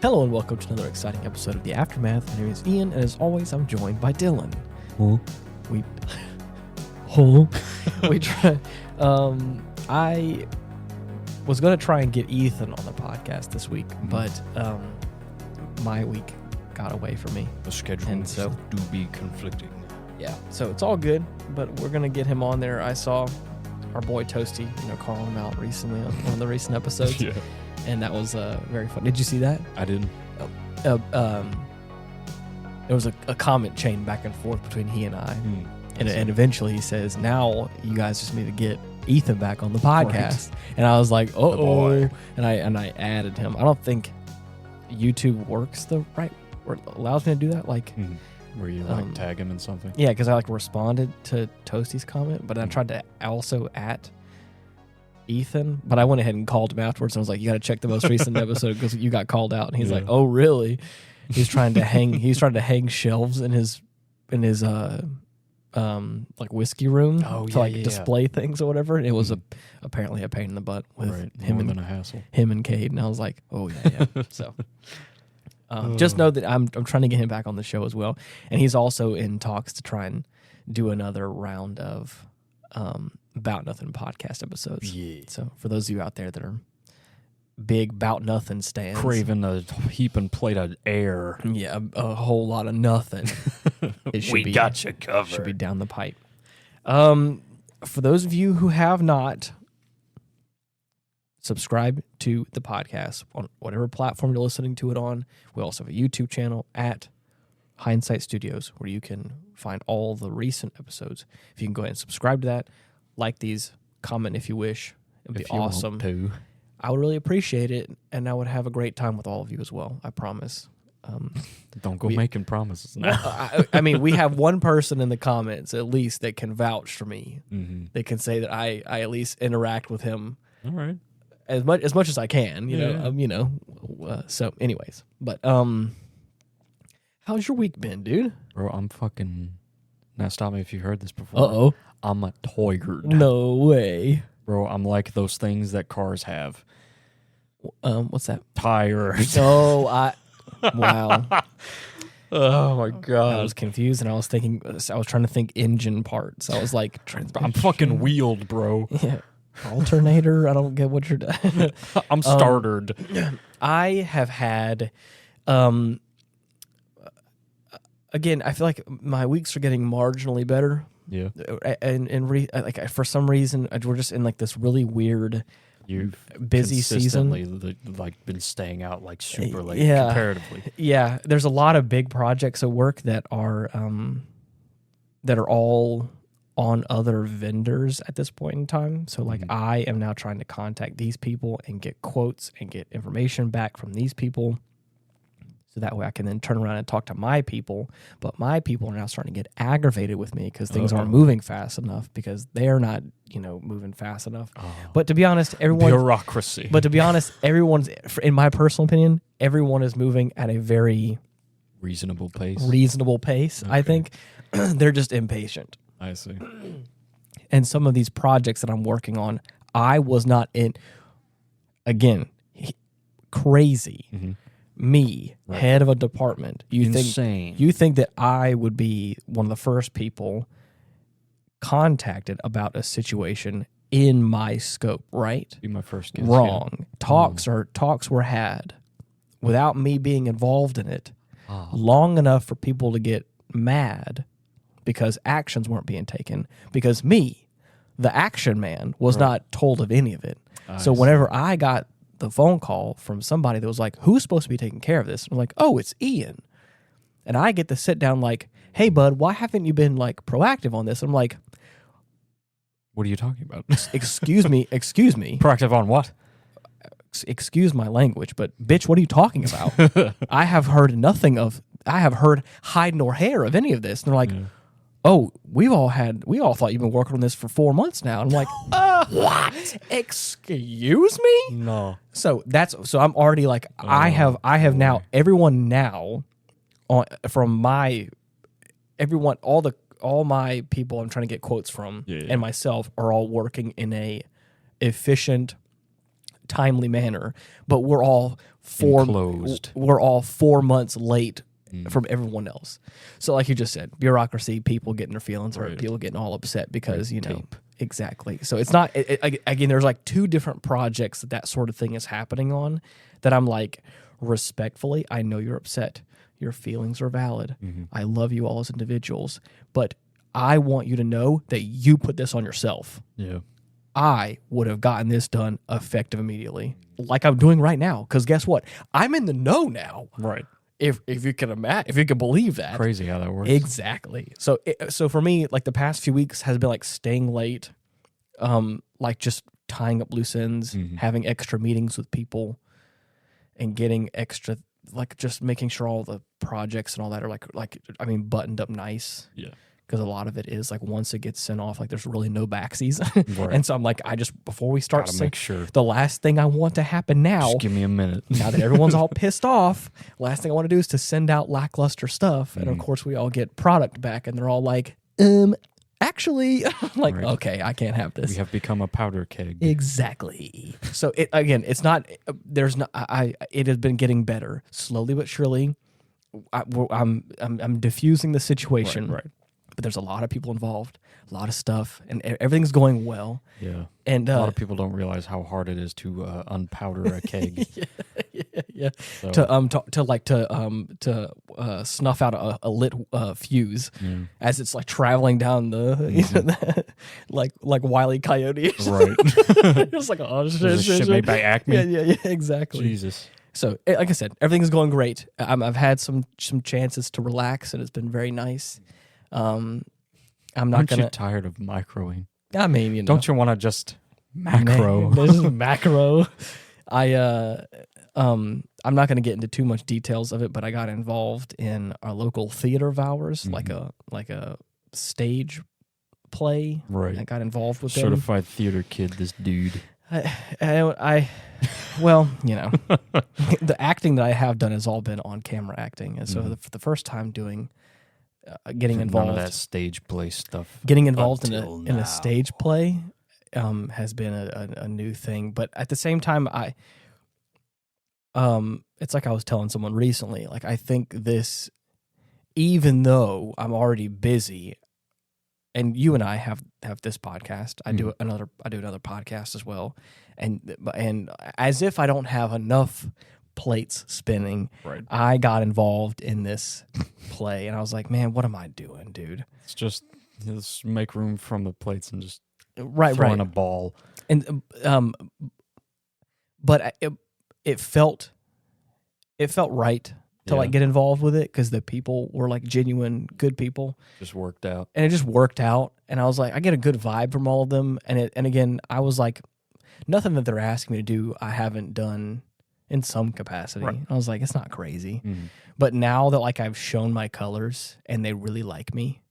Hello and welcome to another exciting episode of The Aftermath. My name is Ian, and as always, I'm joined by Dylan. Huh? We try. I was going to try and get Ethan on the podcast this week, but my week got away from me. The schedules do be conflicting. Yeah, so it's all good, but we're going to get him on there. I saw our boy Toasty, calling him out recently on one of the recent episodes. Yeah. And that was very fun. Did you see that? I didn't. There was a comment chain back and forth between he and I. And eventually he says, now you guys just need to get Ethan back on the podcast. Right. And I was like, uh-oh. And I added him. I don't think YouTube works the right or allows me to do that. Like, where you tag him in something? Yeah, because I responded to Toasty's comment, but I tried to also at Ethan, but I went ahead and called him afterwards. And I was like, you got to check the most recent episode because you got called out. And he's like, oh, really? He's trying to hang shelves in his whiskey room to display things or whatever. And it was apparently a pain in the butt with him and a hassle. Him and Cade. And I was like, oh yeah. So just know that I'm trying to get him back on the show as well. And he's also in talks to try and do another round of About Nothing podcast episodes. Yeah. So for those of you out there that are big About Nothing stands, craving a heaping plate of air, a whole lot of nothing. Got you covered. Should be down the pipe. For those of you who have not subscribed to the podcast on whatever platform you're listening to it on, we also have a YouTube channel at Hindsight Studios where you can find all the recent episodes. If you can go ahead and subscribe to that, like these, comment if you wish. It'd be awesome. I would really appreciate it, and I would have a great time with all of you as well. I promise. Don't go making promises. I mean, we have one person in the comments at least that can vouch for me. Mm-hmm. They can say that I at least interact with him. All right. As much as I can. So, anyways, but how's your week been, dude? Bro, I'm fucking. Now stop me if you heard this before. Uh-oh. I'm a tired. No way. Bro, I'm like those things that cars have. What's that? Tires. Oh, wow. Oh my god. I was confused and I was trying to think engine parts. I was like, I'm fucking wheeled, bro. Yeah. Alternator. I don't get what you're doing. I'm startered. I have had again, I feel like my weeks are getting marginally better. Yeah. And for some reason, we're just in this really weird, busy season. Been staying out super late comparatively. Yeah. There's a lot of big projects at work that are all on other vendors at this point in time. So I am now trying to contact these people and get quotes and get information back from these people. So that way I can then turn around and talk to my people. But my people are now starting to get aggravated with me because things aren't moving fast enough because they're not, moving fast enough. But to be honest, bureaucracy. But to be honest, everyone's, in my personal opinion, everyone is moving at a very reasonable pace. Okay. I think they're just impatient. I see. And some of these projects that I'm working on, I was not in. Again, crazy. Mm-hmm. Me, head of a department. Insane. You think that I would be one of the first people contacted about a situation in my scope, right? Be my first guess. Wrong. Yeah. Talks were had without me being involved in it long enough for people to get mad because actions weren't being taken because me, the action man, was not told of any of it. So whenever I got the phone call from somebody that was like, who's supposed to be taking care of this? And I'm like, oh, it's Ian. And I get to sit down like, hey, bud, why haven't you been proactive on this? And I'm like, what are you talking about? Excuse me. Proactive on what? Excuse my language, but bitch, what are you talking about? I have heard hide nor hair of any of this. And they're like, oh, we all thought you've been working on this for 4 months now. And I'm like, what? Excuse me? No. So I'm already I have now everyone now all my people I'm trying to get quotes from and myself are all working in a efficient, timely manner, but we're all 4 months late from everyone else. So like you just said, bureaucracy, people getting their feelings hurt, people getting all upset because, exactly. So it's not, again, there's like 2 different projects that sort of thing is happening on that I'm like, respectfully, I know you're upset. Your feelings are valid. I love you all as individuals, but I want you to know that you put this on yourself. Yeah. I would have gotten this done effective immediately, like I'm doing right now. Because guess what? I'm in the know now. Right. If you can imagine, if you can believe that. Crazy how that works. Exactly. So for me, like the past few weeks has been like staying late, like just tying up loose ends, having extra meetings with people, and getting extra, like just making sure all the projects and all that are buttoned up nice. Yeah. Because a lot of it is like once it gets sent off, like there's really no backsies. Right. And so I'm like, before we start, make sure the last thing I want to happen now, just give me a minute. Now that everyone's all pissed off, last thing I want to do is to send out lackluster stuff. And of course we all get product back and they're all like, actually, like, okay, I can't have this. We have become a powder keg. Exactly. So it has been getting better slowly but surely. I'm diffusing the situation. Right. But there's a lot of people involved, a lot of stuff, and everything's going well. Yeah. And a lot of people don't realize how hard it is to unpowder a keg. Yeah. So. To snuff out a lit fuse as it's like traveling down the like Wile E. Coyote. Right. It's like, oh shit, made by Acme. Yeah, exactly. Jesus. So, like I said, everything's going great. I've had some chances to relax, and it's been very nice. I'm not Aren't gonna. you tired of microing? I mean, don't you want to just macro? This is macro. I'm not going to get into too much details of it, but I got involved in our local theater of ours, like a stage play. Right. I got involved with them. Certified theater kid. This dude. Well, the acting that I have done has all been on camera acting, and so for the first time doing. Getting involved, none of that stage play stuff. Getting involved in a stage play has been a new thing, but at the same time, it's like I was telling someone recently. Like I think this, even though I'm already busy, and you and I have this podcast, I do another podcast as well, and as if I don't have enough plates spinning, I got involved in this play, and I was like, man, what am I doing, dude? It's just make room from the plates and just throw in a ball. And but it felt right to like get involved with it because the people were like genuine good people. Just worked out, and it just worked out. And I was like, I get a good vibe from all of them. And again, I was like, nothing that they're asking me to do, I haven't done. In some capacity. Right. I was like, it's not crazy. But now that like I've shown my colors and they really like me,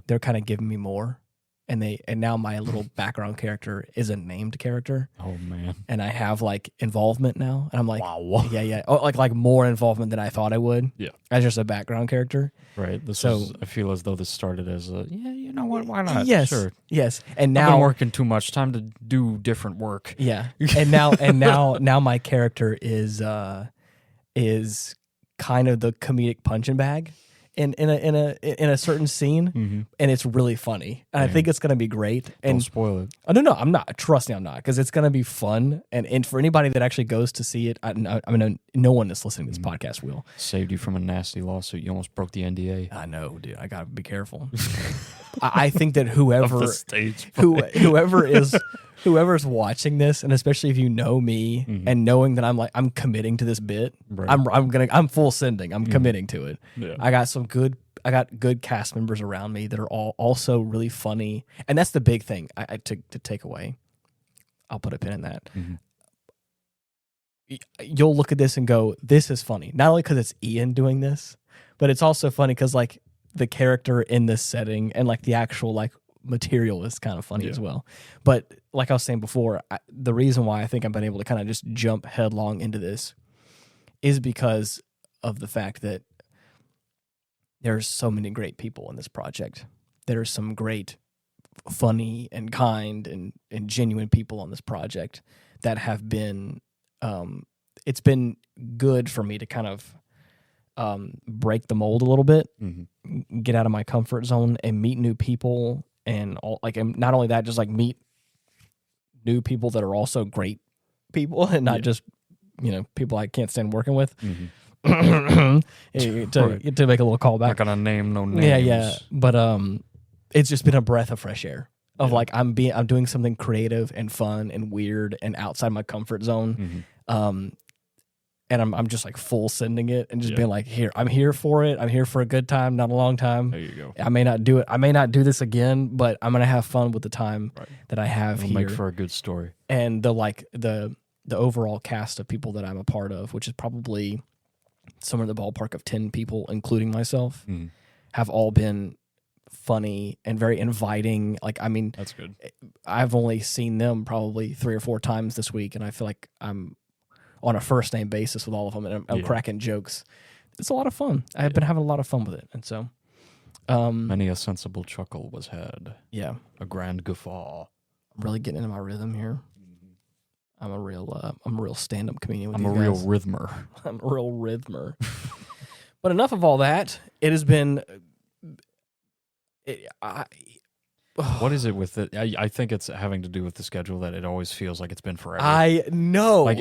they're kind of giving me more. And now my little background character is a named character. Oh man. And I have like involvement now. And I'm like, wow. Yeah. Oh, like more involvement than I thought I would. Yeah. As just a background character. Right. I feel as though this started as you know what, why not? Yes. Sure. Yes. And now I've been working too much, time to do different work. Yeah. And now my character is kind of the comedic punching bag. In a certain scene, and it's really funny, and I think it's gonna be great. And don't spoil it. I don't know. I'm not. Trust me, I'm not, because it's gonna be fun. And for anybody that actually goes to see it, I mean, no one that's listening to this podcast will. Saved you from a nasty lawsuit. You almost broke the NDA. I know, dude. I gotta be careful. I think that whoever's watching this, and especially if you know me and knowing that I'm committing to this bit, I'm full sending. I'm committing to it. Yeah. I got good cast members around me that are all also really funny, and that's the big thing to take away. I'll put a pin in that. You'll look at this and go, "This is funny." Not only because it's Ian doing this, but it's also funny because like the character in this setting and like the actual like material is kind of funny as well. But like I was saying before, the reason why I think I've been able to kind of just jump headlong into this is because of the fact that there's so many great people in this project. There's some great, funny and kind and genuine people on this project that have been, it's been good for me to kind of break the mold a little bit, get out of my comfort zone and meet new people, and not only that, just like meet new people that are also great people and not just, people I can't stand working with. To make a little callback. Not gonna name no names. Yeah. But it's just been a breath of fresh air of like I'm doing something creative and fun and weird and outside my comfort zone. And I'm just like full sending it and just being like, I'm here for it. I'm here for a good time, not a long time. There you go. I may not do it. I may not do this again, but I'm gonna have fun with the time that I have here. Make for a good story. And the overall cast of people that I'm a part of, which is probably somewhere in the ballpark of 10 people, including myself, have all been funny and very inviting. Like, I mean, that's good. I've only seen them probably 3 or 4 times this week, and I feel like I'm on a first name basis with all of them, and I'm cracking jokes. It's a lot of fun. I've been having a lot of fun with it, and so many a sensible chuckle was had. Yeah, a grand guffaw. I'm really getting into my rhythm here. I'm a real stand-up comedian. I'm a real rhythmer. I'm a real rhythmer. But enough of all that. It has been. What is it with it? I think it's having to do with the schedule that it always feels like it's been forever. I know. Like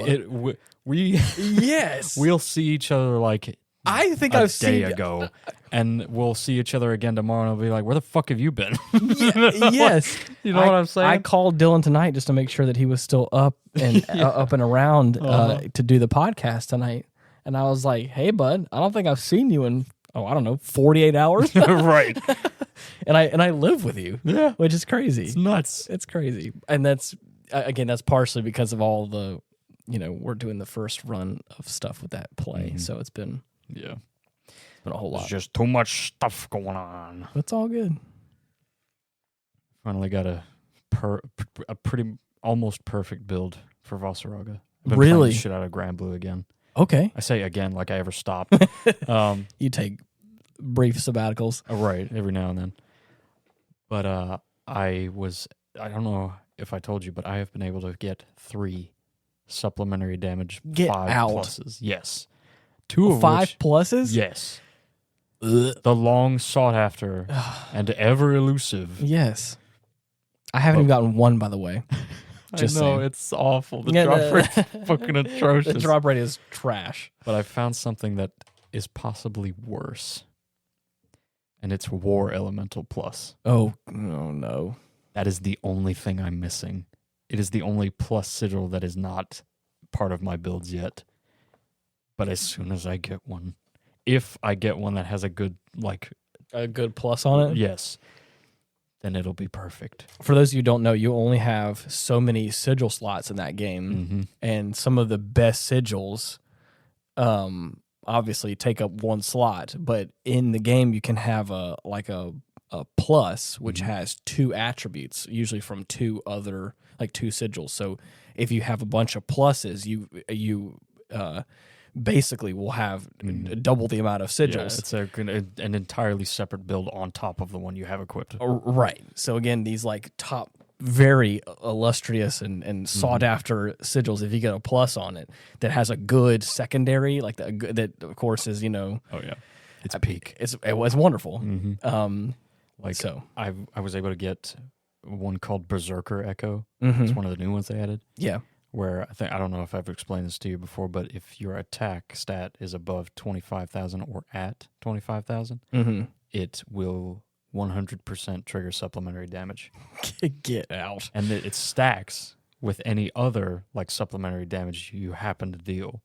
we yes. We'll see each other like I think a I've day seen ago, and we'll see each other again tomorrow, and I'll be like, "Where the fuck have you been?" Yes, you know what I'm saying. I called Dylan tonight just to make sure that he was still up and up and around to do the podcast tonight, and I was like, "Hey, bud, I don't think I've seen you in 48 hours." Right. And I live with you, which is crazy. It's nuts. It's crazy, and that's partially because of all the, we're doing the first run of stuff with that play, so it's been a whole lot. There's just too much stuff going on. It's all good. Finally got a pretty almost perfect build for Vassaraga. I've been Really? playing the shit out of Grand Blue again. Okay. I say again like I ever stop. You take brief sabbaticals. Right, every now and then. But I don't know if I told you, but I have been able to get 3 supplementary damage 5 pluses. Yes. 2 of 5 which, pluses? Yes. The long sought after and ever elusive. Yes. I haven't even gotten one, by the way. Just I know, saying. it's awful. The drop rate's fucking atrocious. The drop rate is trash. But I found something that is possibly worse. And it's War Elemental Plus. Oh no. That is the only thing I'm missing. It is the only plus sigil that is not part of my builds yet. But as soon as I get one, if I get one that has a good plus on it, yes, then it'll be perfect. For those of you who don't know, you only have so many sigil slots in that game, and some of the best sigils, obviously take up 1 slot. But in the game, you can have a plus, which has 2 attributes, usually from 2 other 2 sigils. So if you have a bunch of pluses, you basically will have double the amount of sigils. Yeah, it's an entirely separate build on top of the one you have equipped. Right. So again, these top, very illustrious and sought after sigils, if you get a plus on it, that has a good secondary, that of course is, oh yeah, it's peak. It was wonderful. So I was able to get one called Berserker Echo. It's one of the new ones they added. Yeah. Where I don't know if I've explained this to you before, but if your attack stat is above 25,000 or at 25,000, it will 100% trigger supplementary damage. Get out. And it stacks with any other supplementary damage you happen to deal.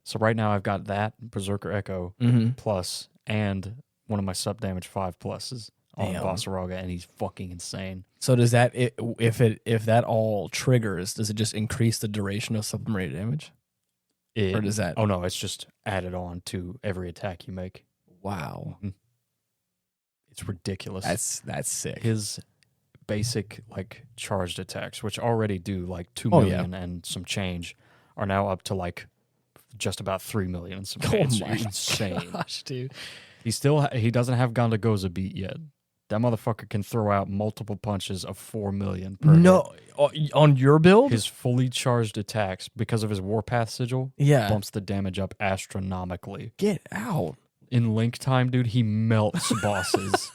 So right now I've got that Berserker Echo plus and one of my sub damage 5 pluses on Vassaraga, and he's fucking insane. So does that, if that all triggers, does it just increase the duration of supplementary damage? Or does that? Oh no, it's just added on to every attack you make. Wow. It's ridiculous. That's sick. His basic charged attacks, which already do 2 million and some change, are now up to just about 3 million and some change. Oh my insane. Gosh, dude. He doesn't have Gondagoza beat yet. That motherfucker can throw out multiple punches of 4 million per No, on your build? hit. His fully charged attacks, because of his Warpath sigil, Yeah. bumps the damage up astronomically. Get out. In Link time, dude, he melts bosses.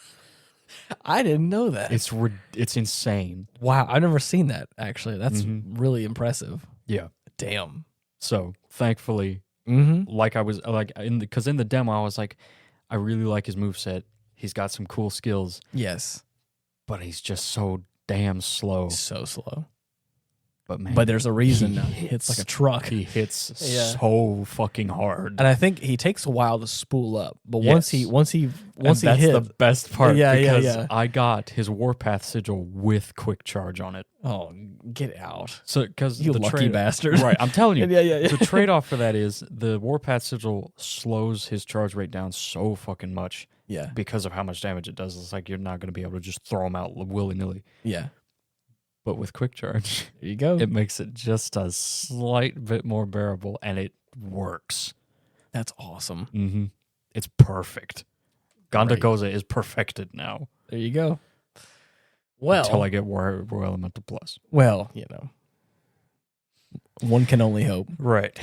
I didn't know that. It's insane. Wow, I've never seen that, actually. That's really impressive. Yeah. Damn. So, thankfully, like I was, like, because in the demo, I was like, I really like his moveset. He's got some cool skills. Yes. But he's just so damn slow. So slow. But man, But there's a reason he hits like a truck. He hits so fucking hard. And I think he takes a while to spool up. But Yes. once he that's hit, the best part, Yeah, yeah, because yeah. I got his Warpath sigil with quick charge on it. oh, get out. So, because You lucky bastard. Right, I'm telling you. Yeah. The trade-off for that is the Warpath sigil slows his charge rate down so fucking much. Yeah. Because of how much damage it does. It's like you're not going to be able to just throw them out willy-nilly. Yeah. But with quick charge, There you go. it makes it just a slight bit more bearable, and it works. That's awesome. Mm-hmm. It's perfect. Great. Gandagoza is perfected now. There you go. Well, Until I get War Elemental Plus. well, one can only hope. Right.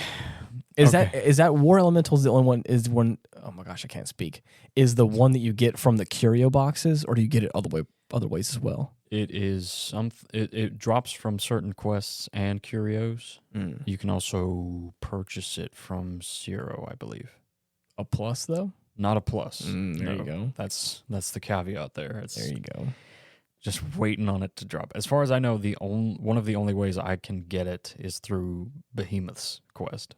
Is that War Elemental's the only one? Is one? Oh my gosh, I can't speak. Is the one that you get from the curio boxes, or do you get it other ways as well? It is it drops from certain quests and curios. You can also purchase it from Zero, I believe. A plus though? Not a plus. There you go. That's the caveat there. There you go. Just waiting on it to drop. As far as I know, one of the only ways I can get it is through Behemoth's quest.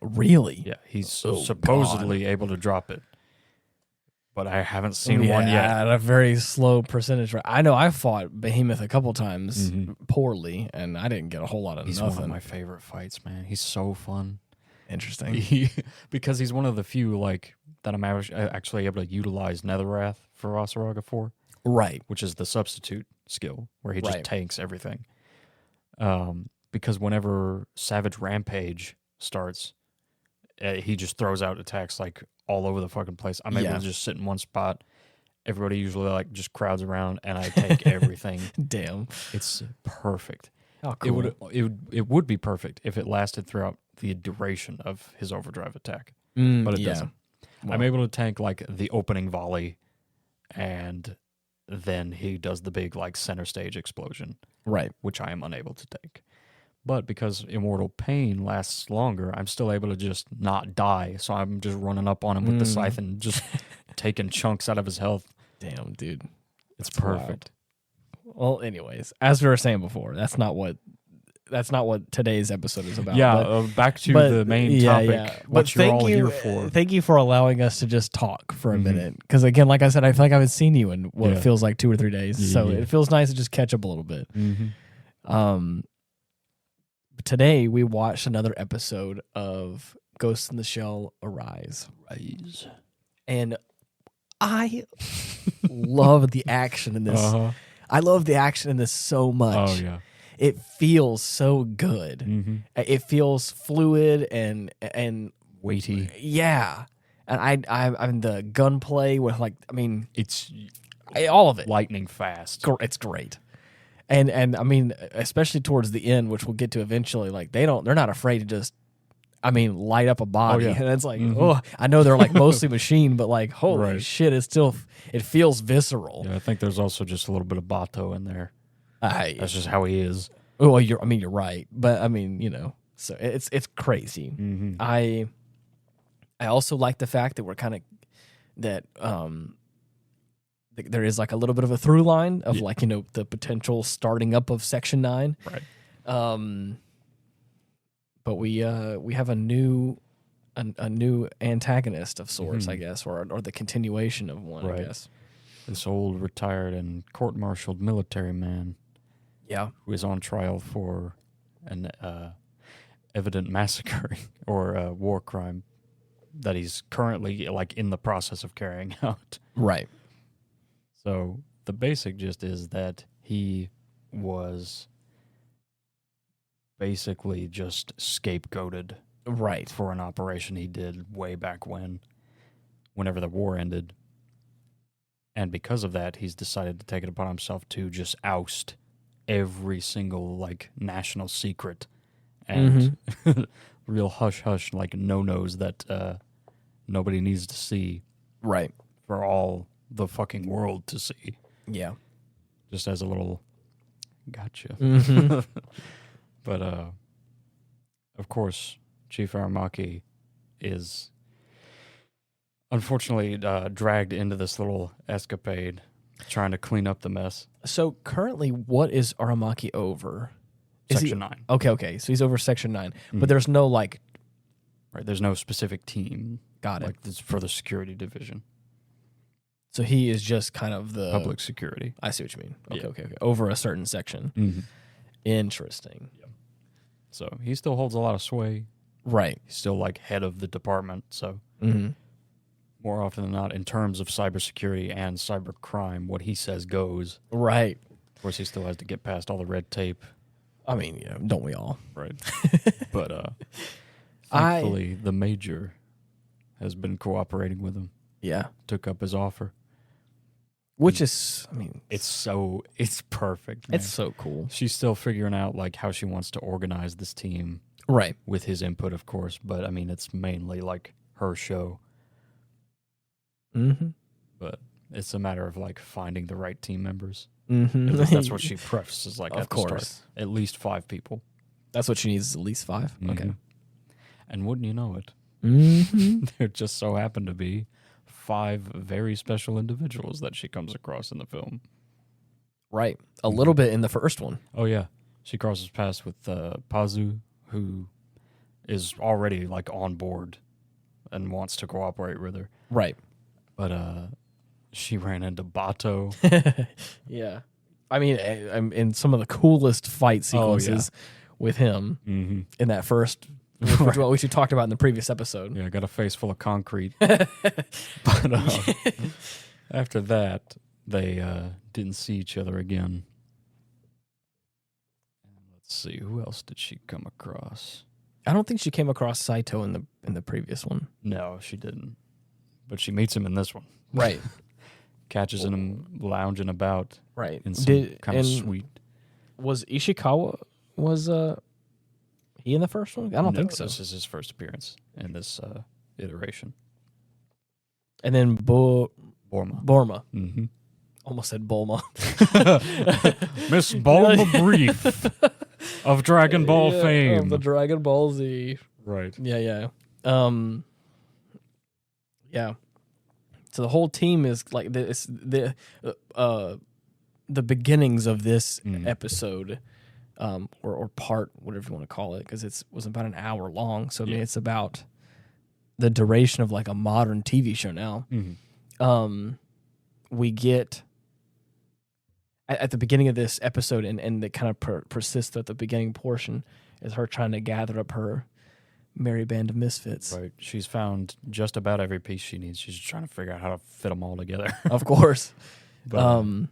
Really? Yeah, he's supposedly able to drop it, but I haven't seen one yet. At a very slow percentage. I know I fought Behemoth a couple times poorly, and I didn't get a whole lot of He's nothing. one of my favorite fights, man. He's so fun. Interesting. Because he's one of the few that I'm actually able to utilize Netherwrath for Rosaraga for. Right. Which is the substitute skill, where he just tanks everything. Because whenever Savage Rampage starts, he just throws out attacks all over the fucking place. I'm able to just sit in one spot. Everybody usually just crowds around, and I take everything. Damn, it's perfect. Oh, cool. It would be perfect if it lasted throughout the duration of his overdrive attack, but it doesn't. Well, I'm able to tank the opening volley, and then he does the big center stage explosion, right? Which I am unable to take. But because Immortal Pain lasts longer, I'm still able to just not die. So I'm just running up on him with the scythe and just taking chunks out of his health. Damn, dude. It's perfect. Wild. Well, anyways, as we were saying before, that's not what today's episode is about. Yeah, back to the main topic. Yeah. What you're all here for. Thank you for allowing us to just talk for a minute. Because again, like I said, I feel like I haven't seen you in what feels like 2 or 3 days. So it feels nice to just catch up a little bit. Today we watched another episode of Ghost in the Shell Arise. And I love the action in this. I love the action in this so much. Oh, yeah. It feels so good. It feels fluid and weighty. Yeah. And I'm the gunplay with it's all of it. Lightning fast. It's great. And I mean, especially towards the end, which we'll get to eventually, they're not afraid to just, light up a body. And it's I know they're mostly machine, but holy shit, it feels visceral. Yeah, I think there's also just a little bit of Batou in there. That's just how he is. Oh, you're right. But so it's crazy. I also like the fact that we're kind of, that, there is a little bit of a through line of the potential starting up of Section 9. Right. But we have a new antagonist of sorts, I guess, or the continuation of one, I guess. This old retired and court-martialed military man. Yeah. Who is on trial for an evident massacre or a war crime that he's currently in the process of carrying out. Right. So the basic gist is that he was basically just scapegoated for an operation he did way back whenever the war ended. And because of that, he's decided to take it upon himself to just oust every single, like, national secret and real hush-hush, like, no-nos that nobody needs to see. Right. For all the fucking world to see. Yeah. Just as a little gotcha. But, of course, Chief Aramaki is unfortunately dragged into this little escapade trying to clean up the mess. So currently, what is Aramaki over? Section 9. Okay. So he's over Section 9. But there's no, like... Right, there's no specific team. Got it. Like, this for the security division. So he is just kind of the... Public security. I see what you mean. Yeah. Okay. Over a certain section. Mm-hmm. Interesting. Yep. So he still holds a lot of sway. Right. He's still, like, head of the department, so... More often than not, in terms of cybersecurity and cybercrime, what he says goes. Right. Of course, he still has to get past all the red tape. I mean, don't we all? Right. But thankfully, the major has been cooperating with him. Yeah. Took up his offer. Which is, I mean... It's perfect, man. It's so cool. She's still figuring out, like, how she wants to organize this team. Right. With his input, of course. But, I mean, it's mainly, like, her show. But it's a matter of, like, finding the right team members. At least that's what she prefaces, like, at the start. At least 5 people. That's what she needs, is at least 5? Okay. And wouldn't you know it, there just so happen to be 5 very special individuals that she comes across in the film. Right. A little bit in the first one. Oh, yeah. She crosses paths with Pazu, who is already, like, on board and wants to cooperate with her. Right. But she ran into Batou. Yeah. I mean, in some of the coolest fight sequences with him in that first, which we talked about in the previous episode. Yeah, got a face full of concrete. But after that, they didn't see each other again. Let's see, who else did she come across? I don't think she came across Saito in the previous one. No, she didn't. But she meets him in this one. Right. Catches him lounging about. Right. In some kind of sweet. Was Ishikawa, he in the first one? I don't think so. This is his first appearance in this iteration. And then Borma. Mm-hmm. Almost said Bulma. Miss Bulma Brief of Dragon Ball fame. Of the Dragon Ball Z. Right. Yeah. Yeah. So the whole team is like this. The beginnings of this episode, or part, whatever you want to call it, because it was about an hour long. So I mean, it's about the duration of like a modern TV show now. We get at the beginning of this episode, and that kind of persists at the beginning portion, is her trying to gather up her merry band of misfits. Right. She's found just about every piece she needs. She's just trying to figure out how to fit them all together. Of course. But, and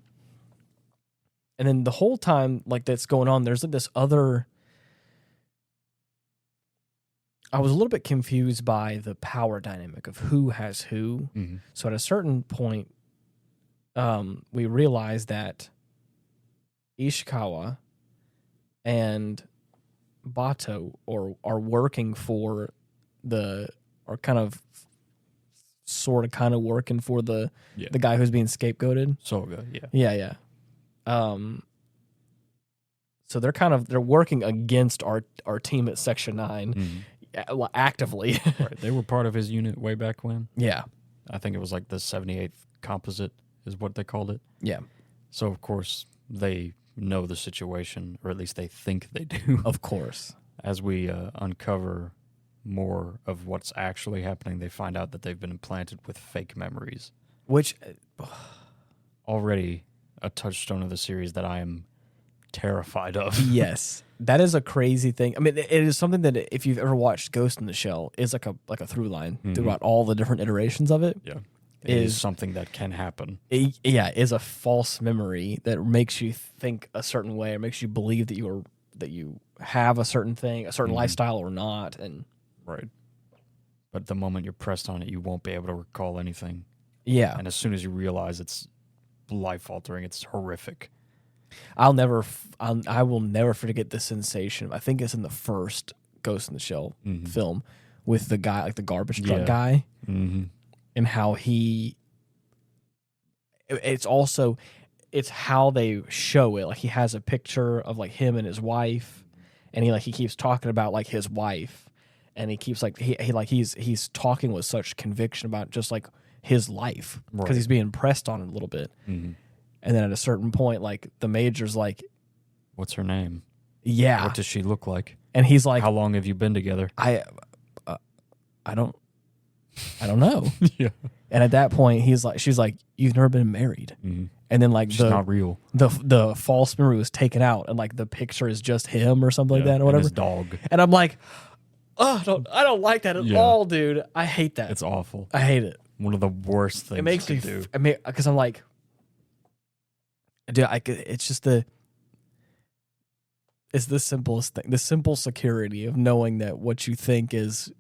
then the whole time, like, that's going on, there's like this other... I was a little bit confused by the power dynamic of who has who. So at a certain point, we realized that Ishikawa and Batou are working for kind of working for the guy who's being scapegoated. Soga, Yeah. So they're working against our team at Section 9 actively. Right. They were part of his unit way back when. Yeah. I think it was like the 78th Composite is what they called it. Yeah. So, of course, they know the situation, or at least they think they do. Of course. As we uncover more of what's actually happening, they find out that they've been implanted with fake memories. Which... already a touchstone of the series that I am terrified of. Yes. That is a crazy thing. I mean, it is something that if you've ever watched Ghost in the Shell, is like a through line throughout all the different iterations of it. Yeah. It is something that can happen. Is a false memory that makes you think a certain way, or makes you believe that you have a certain thing, a certain lifestyle or not. And right. But the moment you're pressed on it, you won't be able to recall anything. Yeah. And as soon as you realize it's life altering. It's horrific. I will never forget the sensation. I think it's in the first Ghost in the Shell film with the guy, like the garbage truck guy, and how it's how they show it. Like he has a picture of like him and his wife, and he keeps talking about like his wife, and he keeps like he's talking with such conviction about just like his life because he's being pressed on it a little bit. And then at a certain point, like the major's like, "What's her name? Yeah, what does she look like?" And he's like, "How long have you been together?" I don't know. Yeah. And at that point, she's like, "You've never been married." And then like she's not real. The false memory was taken out, and like the picture is just him or something like that or whatever. And his dog. And I'm like, oh, I don't like that at all, dude. I hate that. It's awful. I hate it. One of the worst things it makes to me do. Because I'm like, dude, it's just it's the simplest thing. The simple security of knowing that what you think is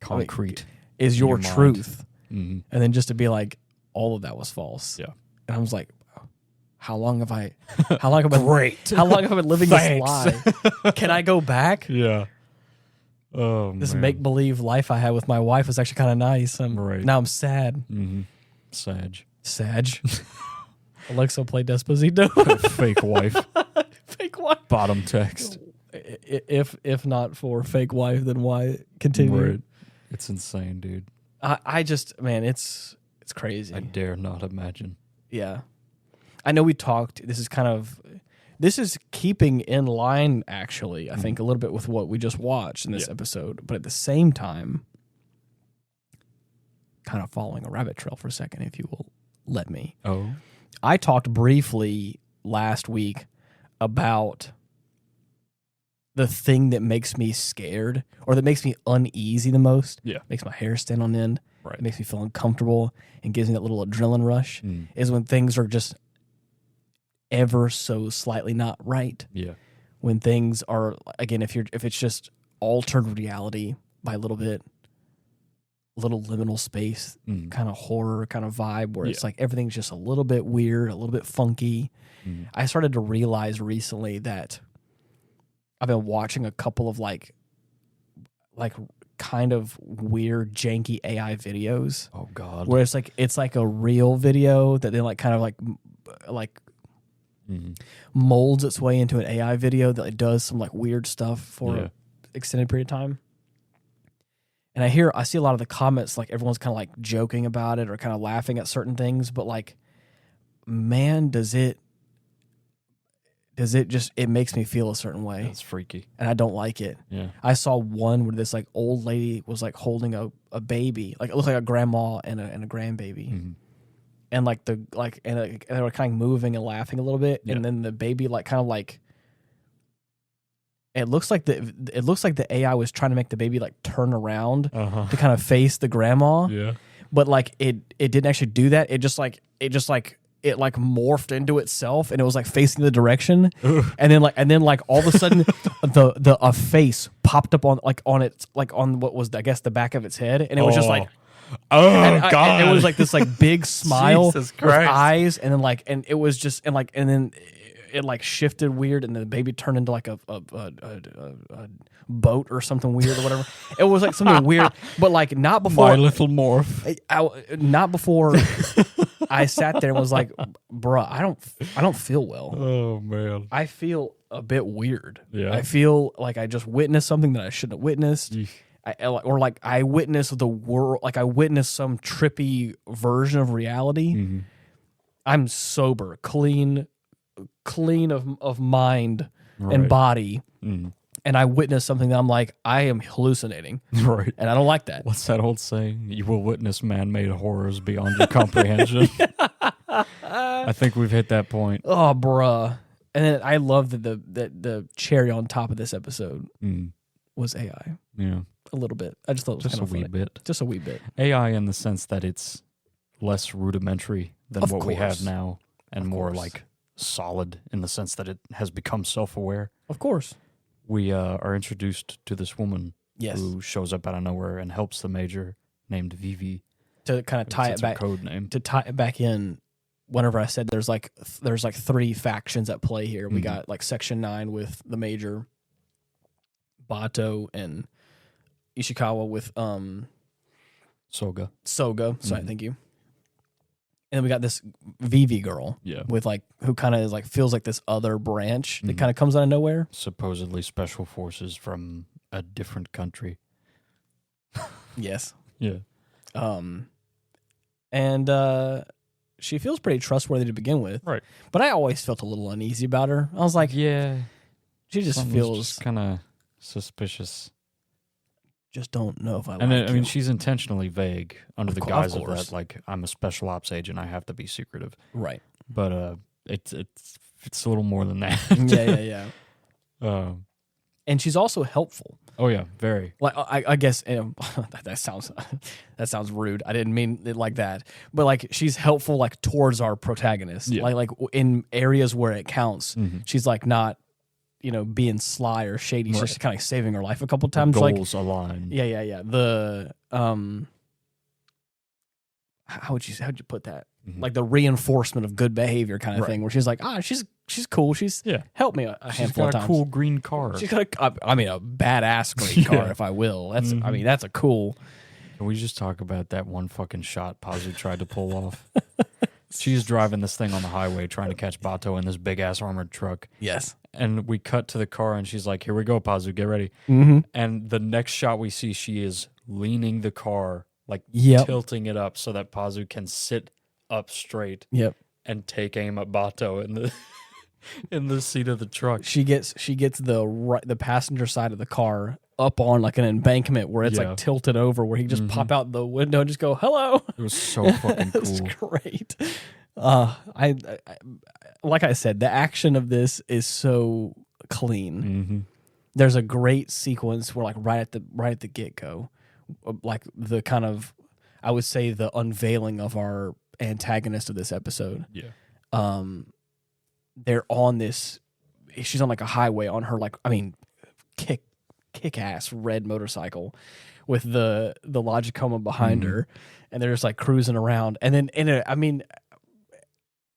concrete is your truth. And then just to be like, all of that was false. Yeah. And I was like, how long have I been living this lie? Can I go back? Yeah. Oh, this man. make believe life I had with my wife was actually kind of nice. Now I'm sad. Sag. Alexa, play Despacito. Fake wife. Fake wife. Bottom text. If not for fake wife, then why continue? Right. It's insane, dude. I just, man, it's crazy. I dare not imagine. Yeah. I know we talked, this is keeping in line, actually, I think, a little bit with what we just watched in this episode, but at the same time, kind of following a rabbit trail for a second, if you will let me. Oh. I talked briefly last week about the thing that makes me scared or that makes me uneasy the most. Yeah. Makes my hair stand on end. Right. It makes me feel uncomfortable and gives me that little adrenaline rush is when things are just ever so slightly not right. Yeah. When things are, again, if it's just altered reality by a little bit, little liminal space, kind of horror kind of vibe where it's like everything's just a little bit weird, a little bit funky. I started to realize recently that I've been watching a couple of like kind of weird, janky AI videos. Oh God! Where it's like a real video that then like kind of like molds its way into an AI video that like does some like weird stuff for an extended period of time. And I see a lot of the comments, like everyone's kind of like joking about it or kind of laughing at certain things, but like, man, it makes me feel a certain way. That's freaky. And I don't like it. Yeah. I saw one where this like old lady was like holding a baby, like it looked like a grandma and a grandbaby. And like they were kind of moving and laughing a little bit. And then the baby like kind of like, it looks like the AI was trying to make the baby like turn around to kind of face the grandma. Yeah. But like it didn't actually do that. It morphed into itself and it was like facing the direction. and then all of a sudden a face popped up on what was what was the back of its head, and it was just like God. It was like this like big smile Jesus with Christ. eyes, and then it was just and then it like shifted weird, and the baby turned into like a boat or something weird or whatever. It was like something weird, but like not before My Little Morph. not before I sat there and was like, bruh, I don't feel well. Oh man. I feel a bit weird. Yeah. I feel like I just witnessed something that I shouldn't have witnessed. I witnessed the world, like I witnessed some trippy version of reality. I'm sober, clean of mind and body. And I witnessed something that I'm like, I am hallucinating. Right. And I don't like that. What's that old saying? You will witness man-made horrors beyond your comprehension. I think we've hit that point. Oh, bruh. And then I love that the cherry on top of this episode was AI. Yeah. A little bit. I just thought it was Just kind of a wee funny. bit. Just a wee bit. AI in the sense that it's less rudimentary than Of what we have course. now, and Of more course. like solid in the sense that it has become self-aware. Of course. We are introduced to this woman Yes. who shows up out of nowhere and helps the major, named Vivi. To kind of tie it That's her back code name. to tie it back in, whenever I said there's like 3 factions at play here. We got like Section 9 with the Major, Batou, and Ishikawa with Soga. Sorry, thank you. And then we got this Vivi girl with like who kind of is like feels like this other branch that kind of comes out of nowhere. Supposedly special forces from a different country. Yes. Yeah. And she feels pretty trustworthy to begin with. Right. But I always felt a little uneasy about her. I was like, yeah, she just feels kind of suspicious. Just don't know if I like and you. I mean, she's intentionally vague under the guise of course. that, like, I'm a special ops agent, I have to be secretive. Right. But it's a little more than that. Yeah. And she's also helpful. Oh yeah, very. Like I guess that sounds rude. I didn't mean it like that. But like she's helpful like towards our protagonist. Yeah. Like in areas where it counts. She's like not, being sly or shady. She's just kind of saving her life a couple times. Goals align. Yeah. The how'd you put that? Like the reinforcement of good behavior kind of thing, where she's like, she's cool. She's helped me a handful of times. She's got a cool green car. She's got a badass green car, if I will. That's that's a cool. Can we just talk about that one fucking shot Pazu tried to pull off? She's driving this thing on the highway trying to catch Batou in this big ass armored truck. Yes. And we cut to the car and she's like, here we go, Pazu, get ready. And the next shot we see, she is leaning the car, like tilting it up so that Pazu can sit up straight and take aim at Batou in the seat of the truck. She gets the passenger side of the car up on like an embankment where it's like tilted over, where he can just pop out the window and just go, hello. It was so fucking cool. It's great. I like I said, the action of this is so clean. There's a great sequence where like right at the get-go, like the kind of, I would say, the unveiling of our antagonist of this episode. They're on this, she's on like a highway on her, like, I mean, kick-ass red motorcycle with the Logicoma behind her, and they're just like cruising around. And then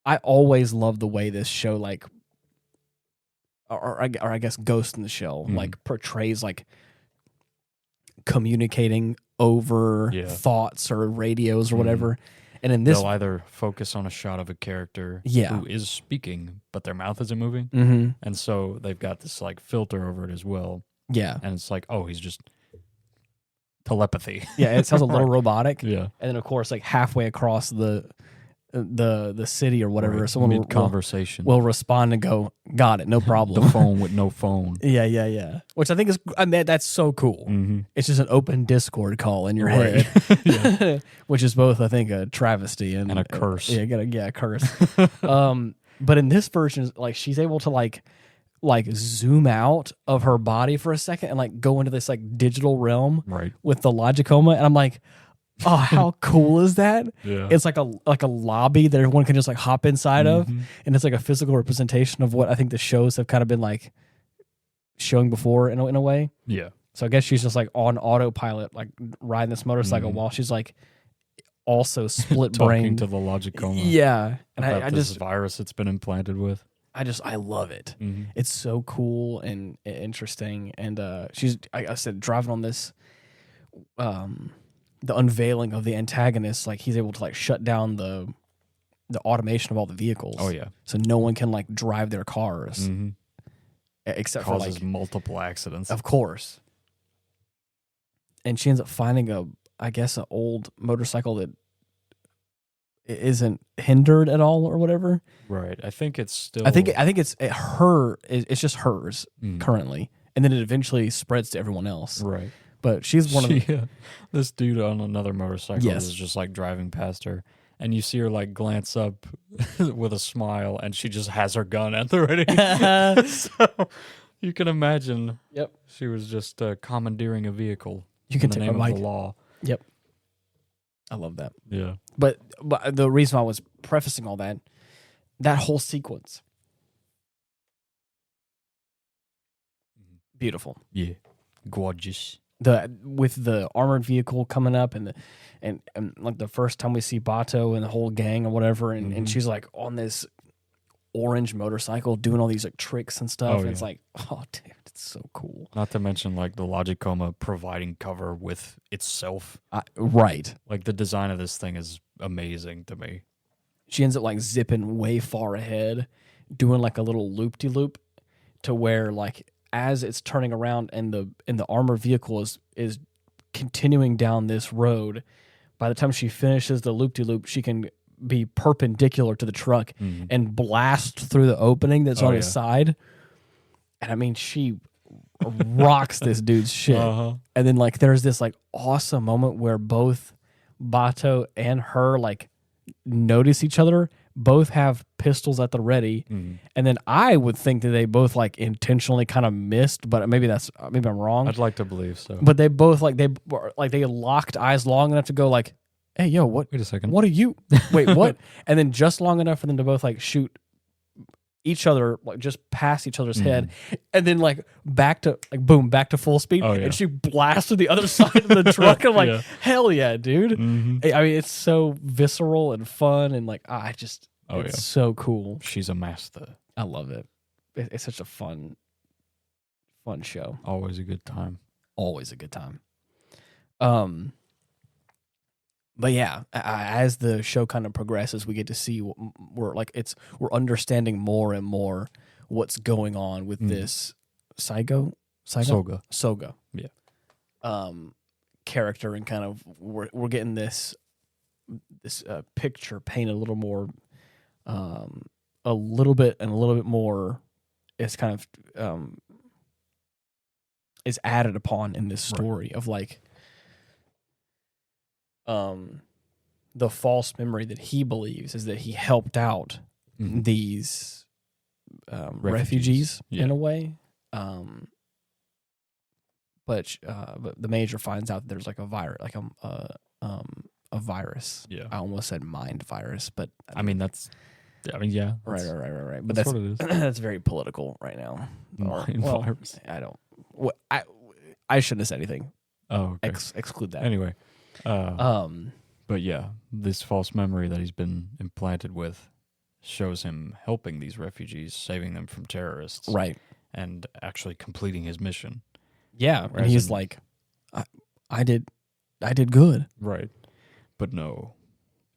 I always love the way this show, like, or I guess Ghost in the Shell, like portrays like communicating over thoughts or radios or whatever. And in this, they'll either focus on a shot of a character who is speaking, but their mouth isn't moving. And so they've got this like filter over it as well. Yeah. And it's like, oh, he's just telepathy. Yeah, it sounds a little robotic. Yeah. And then of course, like halfway across the city or whatever, someone conversation will respond and go, got it, no problem. The phone with no phone. Yeah. Which I think is, that's so cool. It's just an open Discord call in your head, which is both, I think, a travesty and a curse. A curse. But in this version, like, she's able to like zoom out of her body for a second and like go into this like digital realm with the Logicoma, and I'm like, oh, how cool is that? Yeah. It's like a lobby that everyone can just like hop inside of, and it's like a physical representation of what I think the shows have kind of been like showing before in a way. Yeah. So I guess she's just like on autopilot, like riding this motorcycle while she's like also split brain to the Logicoma. Yeah. And about I this just virus it's been implanted with. I love it. It's so cool and interesting. And she's, I said, driving on this, the unveiling of the antagonist, like he's able to like shut down the automation of all the vehicles. Oh yeah. So no one can like drive their cars. Except causes for like multiple accidents. Of course. And she ends up finding an old motorcycle that isn't hindered at all or whatever. Right. I think it's still I think it's her, it's just hers currently. And then it eventually spreads to everyone else. Right. But she's one of the... This dude on another motorcycle is just like driving past her, and you see her like glance up with a smile, and she just has her gun at the ready. So you can imagine she was just commandeering a vehicle. You can in the take name a of the law. Yep. I love that. Yeah. But the reason I was prefacing all that whole sequence, beautiful. Yeah. Gorgeous. with the armored vehicle coming up and like the first time we see Batou and the whole gang or whatever, and she's like on this orange motorcycle doing all these like tricks and stuff. And it's like, oh, dude, it's so cool. Not to mention like the Logicoma providing cover with itself. Right. Like the design of this thing is amazing to me. She ends up like zipping way far ahead, doing like a little loop-de-loop to where like as it's turning around and the armored vehicle is continuing down this road, by the time she finishes the loop-de-loop, she can be perpendicular to the truck and blast through the opening that's on his side. And I mean, she rocks this dude's shit. And then like there's this like awesome moment where both Batou and her like notice each other, both have pistols at the ready, and then I would think that they both like intentionally kind of missed, but maybe I'm wrong. I'd like to believe so. But they both they locked eyes long enough to go like, hey, yo, what? Wait a second. What are you? Wait, what? And then just long enough for them to both like shoot each other, like just past each other's head, and then like back to full speed. And she blasted the other side of the truck. I'm like, hell yeah, dude. I mean, it's so visceral and fun, and like it's so cool. She's a master. I love it. It's such a fun show. Always a good time. Always a good time. But yeah, as the show kind of progresses, we get to see we're understanding more and more what's going on with this Soga, yeah, character, and kind of we're getting this picture painted a little more, a little bit more. It's kind of is added upon in this story of like. The false memory that he believes is that he helped out these refugees in a way, but the major finds out that there's like a virus, like a virus. Yeah, I almost said mind virus, but right. But that's what it is. That's very political right now. Virus. I shouldn't have said anything. Oh, okay. Exclude that. Anyway. But yeah, this false memory that he's been implanted with shows him helping these refugees, saving them from terrorists, right, and actually completing his mission. Yeah, and he's like, I did good, right? But no,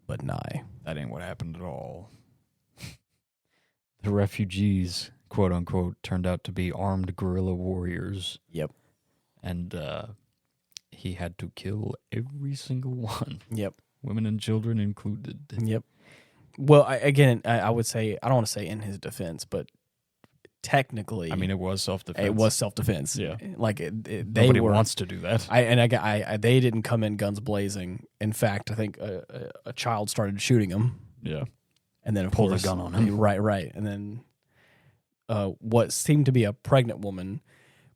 that ain't what happened at all. The refugees, quote unquote, turned out to be armed guerrilla warriors. Yep, and he had to kill every single one. Yep. Women and children included. Yep. Well, I would say, I don't want to say in his defense, but technically... I mean, it was self-defense. It was self-defense. Yeah. Like, nobody wants to do that. They didn't come in guns blazing. In fact, I think a child started shooting him. Yeah. And then, of pulled course... a gun on him. Right. And then what seemed to be a pregnant woman...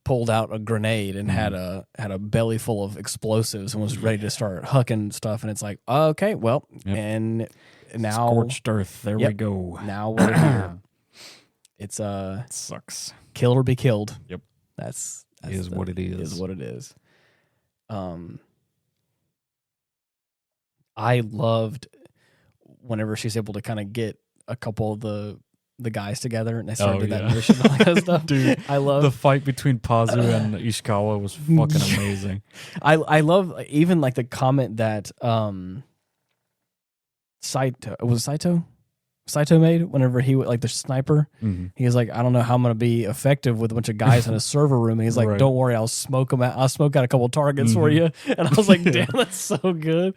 pulled out a grenade and had a belly full of explosives and was ready to start hucking stuff, and it's like, okay, well, and now scorched earth. There we go. Now we're here. It's it sucks. Kill or be killed. Yep. That's what it is. Is what it is. I loved whenever she's able to kind of get a couple of the guys together and they started that mission and all that stuff. Dude, I love the fight between Pazu and Ishikawa was fucking amazing. I love even like the comment that Saito made whenever he like the sniper. He was like, I don't know how I'm gonna be effective with a bunch of guys in a server room. And he's like, don't worry, I'll smoke them out. I'll smoke out a couple targets for you. And I was like, damn, that's so good.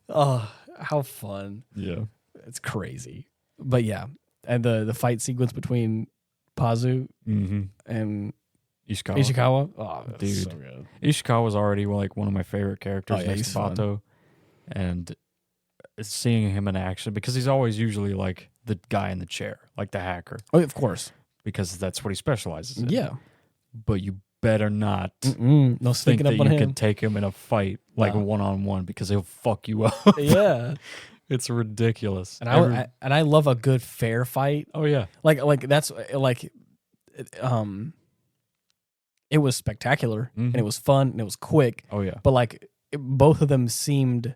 Oh, how fun. Yeah, it's crazy. But yeah. And the fight sequence between Pazu and Ishikawa. Oh, dude, so good. Ishikawa's already like one of my favorite characters next to Batou. And seeing him in action, because he's always usually like the guy in the chair, like the hacker. Oh, of course. Because that's what he specializes in. Yeah. But you better not no think that you can take him in a fight like one-on-one, because he'll fuck you up. Yeah. It's ridiculous. And I love a good fair fight. Oh yeah. Like that's like it was spectacular and it was fun and it was quick. Oh yeah, But like both of them seemed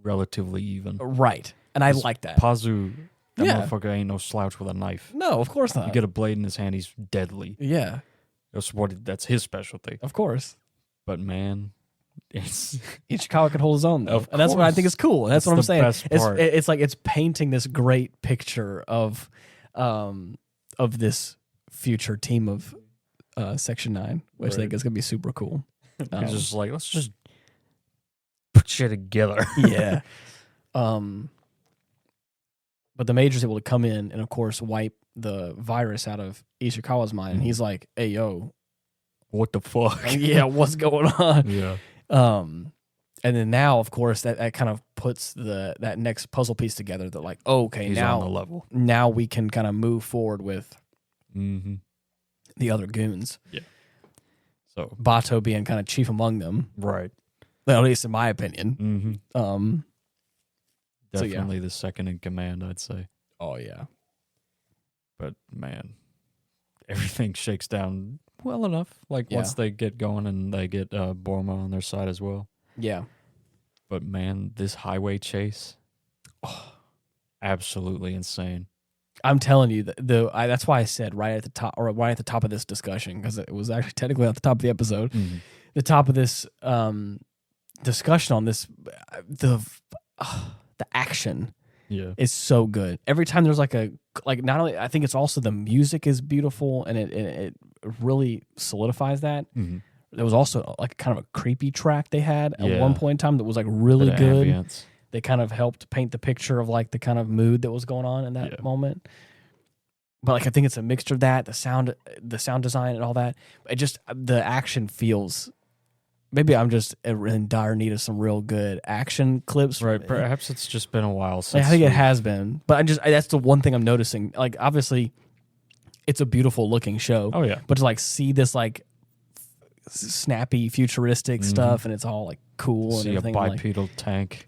relatively even. right, and I like that. Pazu, that motherfucker ain't no slouch with a knife. No, of course not. You get a blade in his hand, he's deadly. Yeah, That's his specialty. of course. But man, it's Ichikawa can hold his own, though. Of And that's what I course. think is cool. That's what I'm the saying. best part. It's like it's painting this great picture of this future team of Section 9, which I think is going to be super cool. it's just like, let's just put shit together. Yeah. But the Major's able to come in and, of course, wipe the virus out of Ishikawa's mind. And he's like, hey, yo. What the fuck? Yeah, what's going on? Yeah. And then now, of course, that kind of puts that next puzzle piece together that like, okay, He's now on the level. Now we can kind of move forward with Mm-hmm. the other goons. Yeah. So Batou being kind of chief among them, right. at least in my opinion. Mm-hmm. So, yeah. Definitely the second in command, I'd say. Oh yeah. But man, everything shakes down well enough. Like once they get going and they get Borma on their side as well. Yeah. But man, this highway chase, absolutely insane. I'm telling you, that's why I said right at the top of this discussion, because it was actually technically at the top of the episode, the top of this discussion on this, the action is so good. Every time there's like not only, I think it's also the music is beautiful and it really solidifies that. Mm-hmm. There was also like kind of a creepy track they had at Yeah. one point in time that was like really good. Ambience. They kind of helped paint the picture of like the kind of mood that was going on in that moment. But like I think it's a mixture of that, the sound design and all that. It just the action feels. Maybe I'm just in dire need of some real good action clips. Right. Perhaps it's just been a while since. I think it has been, but that's the one thing I'm noticing. Like obviously, it's a beautiful looking show. Oh yeah. But to like see this like snappy futuristic stuff and it's all like cool See and everything. a bipedal tank.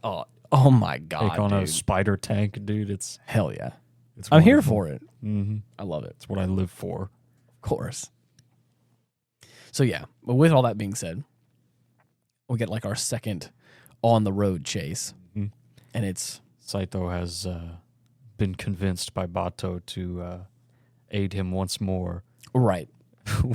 Oh my god! Take on dude. a spider tank, dude. It's Hell yeah! it's I'm here wonderful. for it. Mm-hmm. I love it. It's what I live for. Of course. So yeah, but with all that being said, we get like our second on the road chase, and it's Saito has been convinced by Batou to aid him once more right.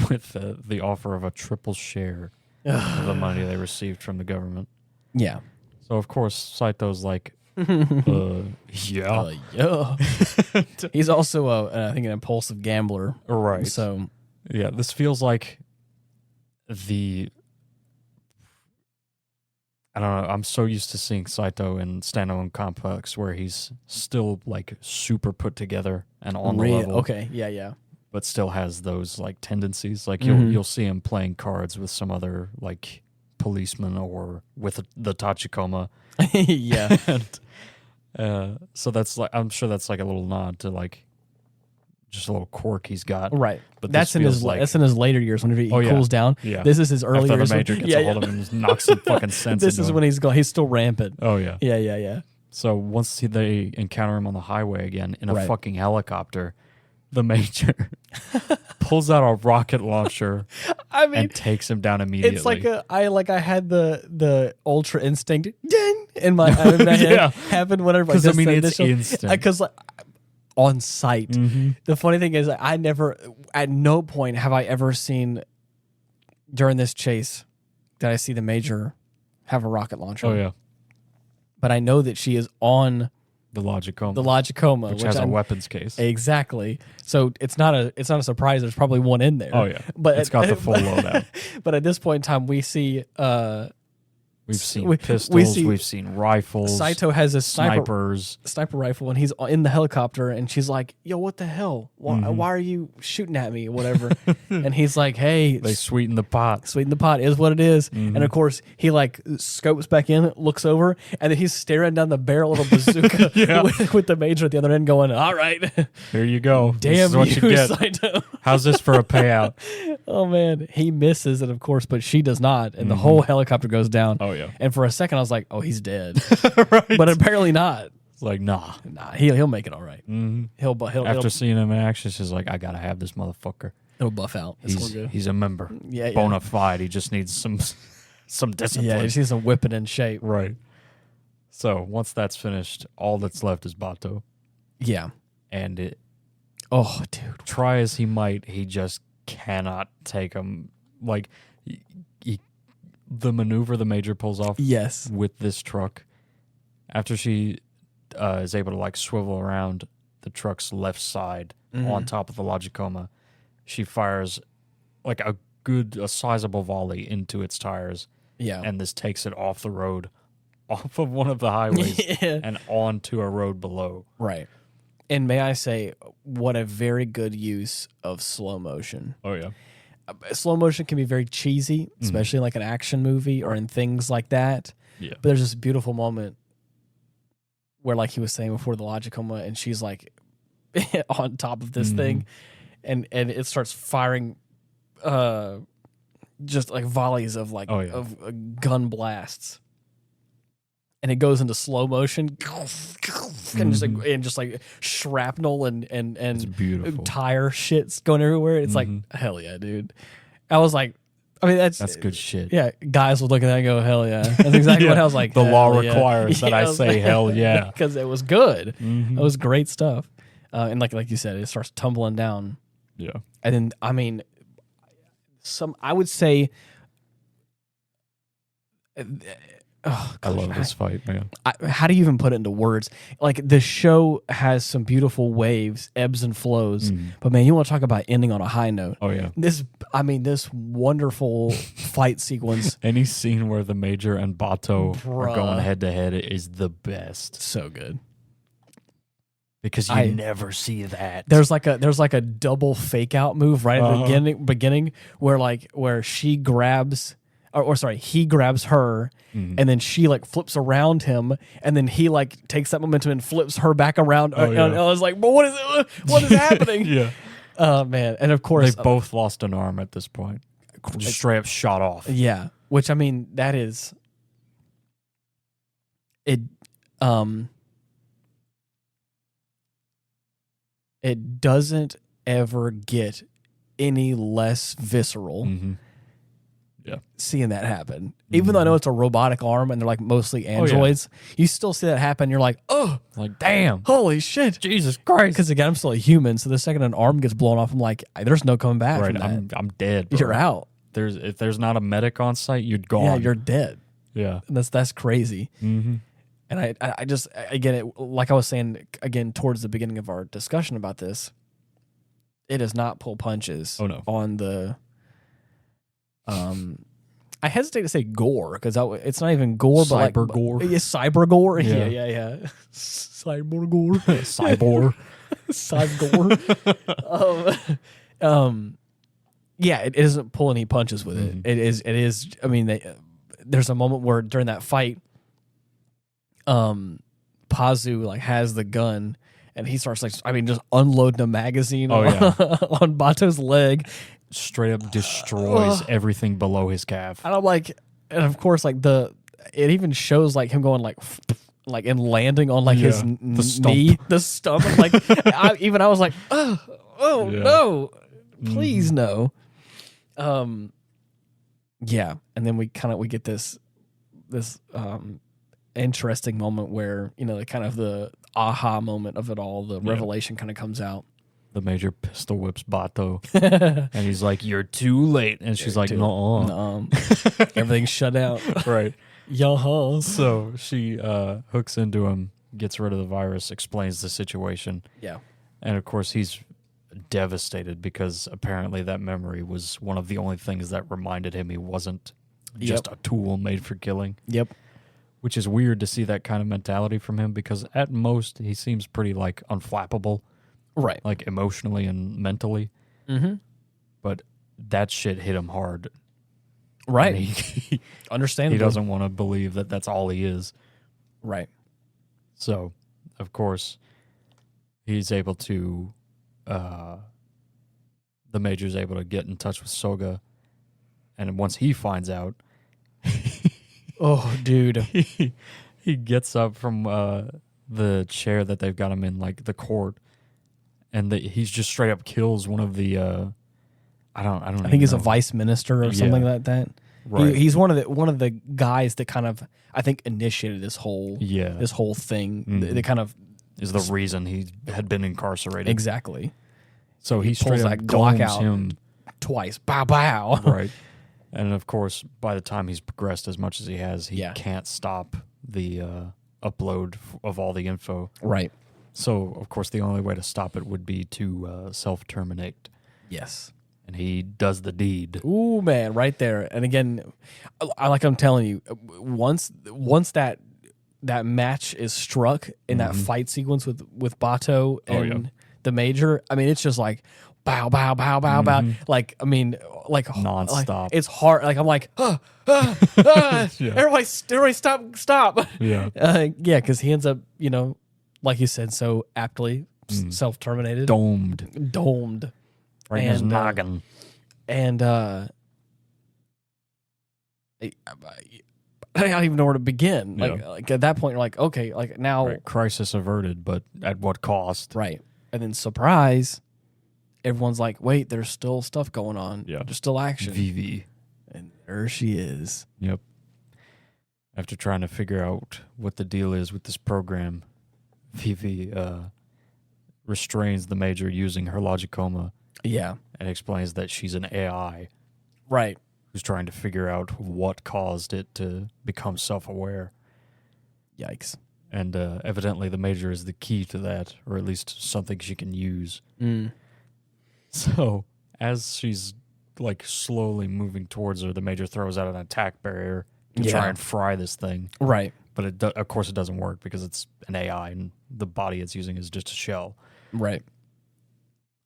with the offer of a triple share of the money they received from the government. Yeah. So of course Saito's like, yeah. Yeah. He's also I think an impulsive gambler. Right. So Yeah, this feels like I don't know, I'm so used to seeing Saito in Standalone Complex where he's still like super put together and on the level. Okay. Yeah. But still has those like tendencies. Like you'll see him playing cards with some other like policeman or with the Tachikoma. Yeah. And, so that's like, I'm sure that's like a little nod to like just a little quirk he's got. Right. But that's in his later years whenever he cools down. Yeah. This is his early After years. the Major gets a hold of him and just knocks some fucking sense This into is him. when he's still rampant. Oh yeah. Yeah. So once they encounter him on the highway again in a Right. fucking helicopter, the Major pulls out a rocket launcher I mean, and takes him down immediately. it's like I had the ultra instinct ding in my head happen whenever because I mean it's instant. because like on sight. Mm-hmm. The funny thing is I never at no point have I ever seen during this chase that I see the Major have a rocket launcher. Oh yeah, But I know that she is on the Logicoma, which has a weapons case. Exactly. So it's not a surprise. There's probably one in there. Oh yeah, but it's got the full loadout. But at this point in time, we see We've seen we pistols, see we've seen rifles, Saito has a sniper rifle, and he's in the helicopter, and she's like, "Yo, what the hell? Why are you shooting at me or whatever?" And he's like, "Hey, they sweeten the pot. Sweeten the pot is what it is." And of course, he like scopes back in, looks over, and then he's staring down the barrel of a bazooka with the Major at the other end, going, "All right, Here you go. damn this is what you get. Saito." How's this for a payout? Oh man, he misses it, of course, but she does not, and the whole helicopter goes down. Oh yeah, And for a second, I was like, "Oh, he's dead," right. but apparently not. It's like nah. Nah, he'll make it all right. Mm-hmm. He'll After seeing him in action, she's like, I gotta have this motherfucker. It'll buff out. It's all good. He's a member. Yeah, Bona fide. He just needs some discipline. Yeah, he just needs to whip it in shape. Right. So once that's finished, all that's left is Batou. Yeah. And it. Oh, dude. Try as he might, he just cannot take him. Like, the maneuver the Major pulls off Yes. with this truck, after she is able to, like, swivel around the truck's left side on top of the Logicoma, she fires, like, a sizable volley into its tires. Yeah. And this takes it off the road, off of one of the highways, and onto a road below. Right. And may I say, what a very good use of slow motion. Oh, yeah. Slow motion can be very cheesy, especially in like an action movie or in things like that. Yeah. But there's this beautiful moment where, like he was saying before, the Logicoma, and she's like on top of this thing, and it starts firing just like volleys of like of gun blasts. And it goes into slow motion, and just like shrapnel and It's beautiful. tire shit's going everywhere. It's like, hell yeah, dude. I was like, I mean, that's good shit. Yeah, guys would look at that and go, hell yeah. That's exactly what I was like. The law hell yeah. requires that I say hell yeah. Because it was good. It was great stuff. And like you said, it starts tumbling down. Yeah. And then, I mean, I would say, I love this fight, man. how do you even put it into words? Like, the show has some beautiful waves, ebbs and flows, but man, you want to talk about ending on a high note. Oh, yeah. This wonderful fight sequence. Any scene where the Major and Batou are Bruh. going head to head is the best. So good. Because you never see that. There's like a double fake out move right at the beginning where she grabs he grabs her, and then she like flips around him, and then he like takes that momentum and flips her back around. And I was like, but what is happening? Yeah. Oh man. And of course They've both lost an arm at this point. Just straight up shot off. Yeah. Which, I mean, that is it doesn't ever get any less visceral. Yeah. Seeing that happen, even though I know it's a robotic arm and they're like mostly androids, you still see that happen. You're like, oh, like, damn, holy shit, Jesus Christ! Because again, I'm still a human, so the second an arm gets blown off, I'm like, there's no coming back. Right, from that. I'm dead. Bro. You're out. If there's not a medic on site, you're gone. Yeah, you're dead. Yeah, and that's crazy. And I just, again, like I was saying again towards the beginning of our discussion about this, it does not pull punches. Oh no, on the. I hesitate to say gore because it's not even gore, but like gore. Yeah, cyber gore. Yeah. Yeah. Cyber gore. Cyborg. Cyber gore. Yeah, it doesn't pull any punches with it. It is. I mean, there's a moment where during that fight, Pazu like has the gun. And he starts just unloading a magazine on Batou's leg. Straight up destroys everything below his calf. And I'm like, and of course, like it even shows like him going like and landing on like his knee, the stump. Like I was like, no, please no. Yeah, and then we get this interesting moment where the aha moment of it all, the revelation kind of comes out. The Major pistol whips Batou, and he's like, "You're too late," and she's like, "No, everything's shut out." Right? Yeah. So she hooks into him, gets rid of the virus, explains the situation. Yeah, and of course he's devastated because apparently that memory was one of the only things that reminded him he wasn't just a tool made for killing. Yep. Which is weird to see that kind of mentality from him because at most he seems pretty like unflappable. Right. Like emotionally and mentally. But that shit hit him hard. Right. Understandably. He doesn't want to believe that that's all he is. Right. So, of course, he's able to... the Major's able to get in touch with Soga. And once he finds out... oh, dude. He gets up from the chair that they've got him in, like the court, and he's just straight up kills one of the I think he's a know. vice minister or something like that. Right. He's one of the guys that kind of, I think, initiated this whole thing. The kind of is the reason he had been incarcerated. exactly. So he pulls straight up that Glock domes out him. Twice, bow bow. Right. And of course, by the time he's progressed as much as he has, he Yeah. can't stop the upload of all the info. Right. So, of course, the only way to stop it would be to self-terminate. Yes. And he does the deed. Ooh, man, right there. And again, I'm telling you, once that match is struck in that fight sequence with Batou and the Major, I mean, it's just like bow, bow, bow, bow, bow. Like, I mean, like nonstop. Like, it's hard. Like, I'm like, everybody stop. Yeah. Yeah, because he ends up, like you said so aptly, self-terminated. Domed. Right in his noggin. And I don't even know where to begin. Like at that point, you're like, okay, like now. Right. Crisis averted, but at what cost? Right. And then surprise, everyone's like, wait, there's still stuff going on. Yeah. There's still action. VV. And there she is. Yep. After trying to figure out what the deal is with this program, VV restrains the Major using her logicoma. Yeah. And explains that she's an AI. Right. Who's trying to figure out what caused it to become self-aware. Yikes. And evidently the Major is the key to that, or at least something she can use. So, as she's like slowly moving towards her, the Major throws out an attack barrier to try and fry this thing. Right. But of course it doesn't work because it's an AI and the body it's using is just a shell. Right.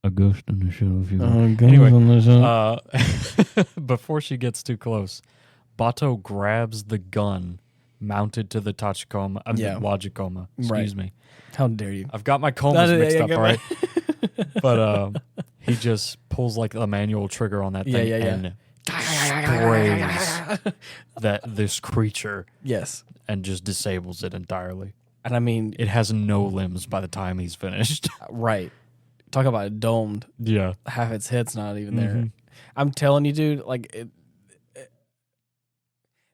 A ghost in the shell, if you will. Anyway, before she gets too close, Batou grabs the gun mounted to the logicoma. Excuse me. How dare you? I've got my comas mixed up, all right? But he just pulls like a manual trigger on that thing and sprays this creature. Yes. And just disables it entirely. And I mean, it has no limbs by the time he's finished. Right. Talk about it domed. Yeah. Half its head's not even there. I'm telling you, dude, like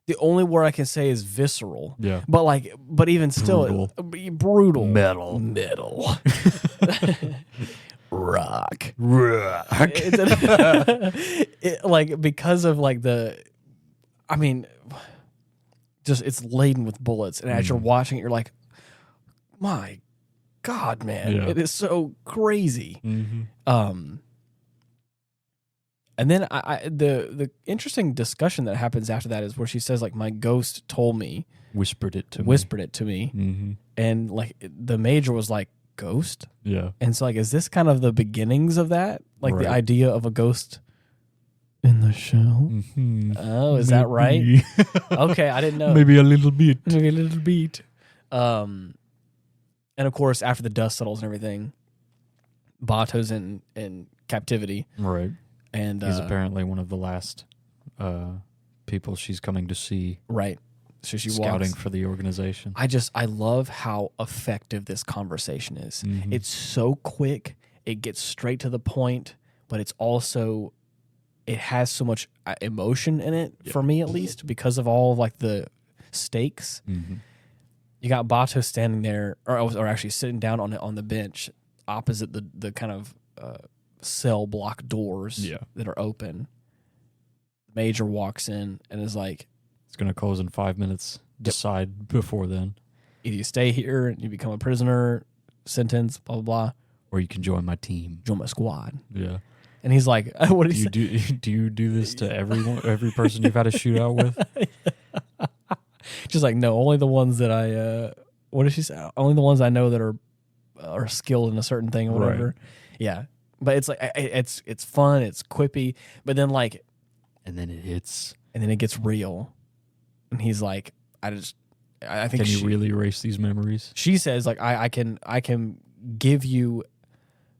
the only word I can say is visceral. Yeah. But even still, brutal. Metal. Rock. Like because of like just it's laden with bullets, and as you're watching it, you're like, my God, man, it is so crazy. And then the interesting discussion that happens after that is where she says like, my ghost told me, whispered it to me, and like the Major was like, ghost, and so like, is this kind of the beginnings of that, like the idea of a ghost in the shell? Oh, is that right? Okay, I didn't know. Maybe a little bit. And of course, after the dust settles and everything, Batou's in captivity. Right. And he's apparently one of the last people she's coming to see. Right. So she scouting walks. For the organization. I love how effective this conversation is. It's so quick. It gets straight to the point, but it's also, it has so much emotion in it, for me at least, because of all of like the stakes. You got Batou standing there, or actually sitting down on the bench opposite the kind of cell block doors that are open. Major walks in and is like, it's going to close in 5 minutes. Decide before then. Either you stay here and you become a prisoner, sentence, blah, blah, blah. Or you can join my team. Join my squad. Yeah. And he's like, what did he say? Do you do this to every person you've had a shootout with? She's like, no, only the ones that I, what did she say? Only the ones I know that are skilled in a certain thing or whatever. Right. Yeah. But it's like, it's fun, it's quippy, but then like. And then it hits. And then it gets real. And he's like, I think can you really erase these memories? She says like, I can give you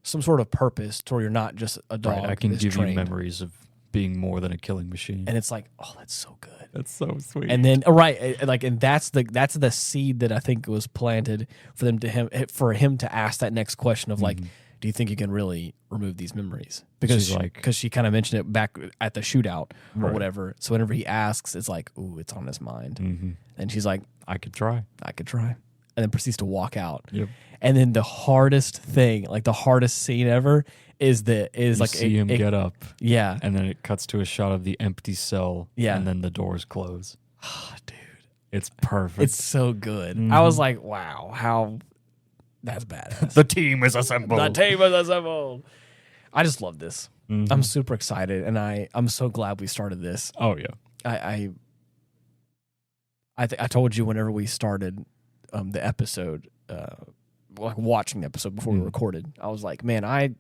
some sort of purpose to where you're not just a dog. Right, I can give trained. You memories of being more than a killing machine. And it's like, oh, that's so good. That's so sweet. And then and that's the seed that I think was planted for him to ask that next question of like, do you think you can really remove these memories? Because she kind of mentioned it back at the shootout or whatever. So whenever he asks, it's like, ooh, it's on his mind. Mm-hmm. And she's like, I could try. And then proceeds to walk out. Yep. And then the hardest thing, like the hardest scene ever, is like see him get up. Yeah. And then it cuts to a shot of the empty cell. Yeah. And then the doors close. Oh, dude. It's perfect. It's so good. Mm-hmm. I was like, wow, how that's badass. The team is assembled. I just love this. Mm-hmm. I'm super excited, and I'm so glad we started this. Oh yeah. I told you whenever we started the episode, like watching the episode before we recorded, I was like, man,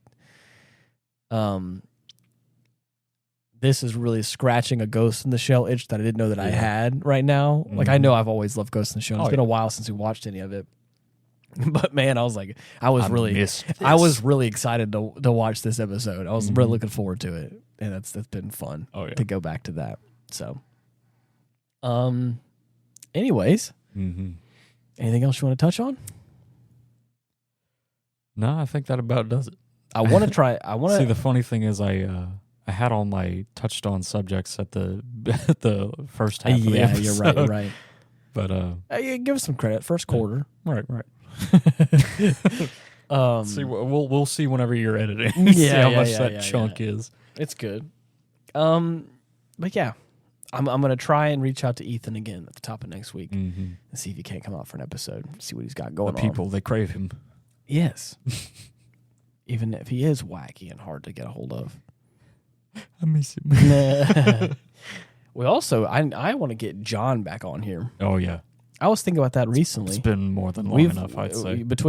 this is really scratching a Ghost in the Shell itch that I didn't know that I had right now. Mm-hmm. Like, I know I've always loved Ghost in the Shell. It's been a while since we watched any of it. But man, I was really excited to watch this episode. I was really looking forward to it. And that's been fun to go back to that. So anyways, anything else you want to touch on? No, I think that about does it. I want to try. See, the funny thing is I had all my touched on subjects at the first half of the episode. Yeah, you're right. But give us some credit. First quarter. Right. See, we'll see whenever you're editing. See how much that chunk is. It's good. But yeah, I'm gonna try and reach out to Ethan again at the top of next week and see if he can't come out for an episode. See what he's got going on. People, they crave him. Yes. Even if he is wacky and hard to get a hold of. I miss him. We also, I want to get John back on here. Oh yeah. I was thinking about that recently. It's been more than long enough, I'd say. There's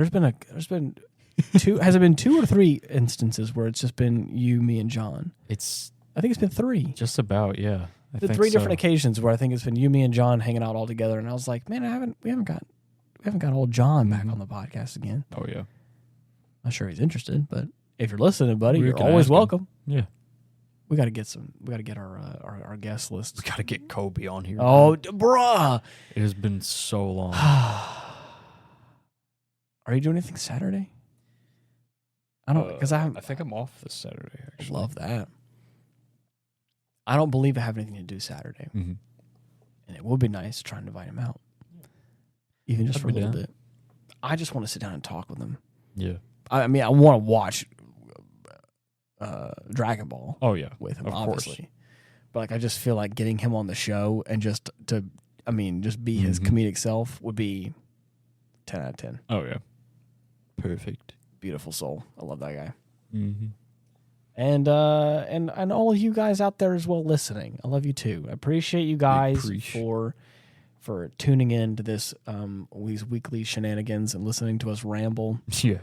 been two. Has it been 2 or 3 instances where it's just been you, me, and John? I think it's been 3. Just about, yeah. I think 3 different occasions where I think it's been you, me, and John hanging out all together, and I was like, man, we haven't got old John back on the podcast again. Oh yeah. Not sure he's interested, but if you're listening, buddy, you're always welcome. Yeah. We got to get our guest list. We got to get Kobe on here. Oh, bruh. It has been so long. Are you doing anything Saturday? I don't, because I think I'm off this Saturday, actually. Love that. I don't believe I have anything to do Saturday. Mm-hmm. And it would be nice to try and invite him out. Even just for a little bit. I just want to sit down and talk with him. Yeah. I mean, I want to watch Dragon Ball. Oh yeah, with him, of obviously. Course. But like, I just feel like getting him on the show and just be his comedic self would be 10 out of 10. Oh yeah, perfect. Beautiful soul. I love that guy. Mm-hmm. And all of you guys out there as well listening. I love you too. I appreciate you guys for tuning in to this these weekly shenanigans and listening to us ramble. Yeah.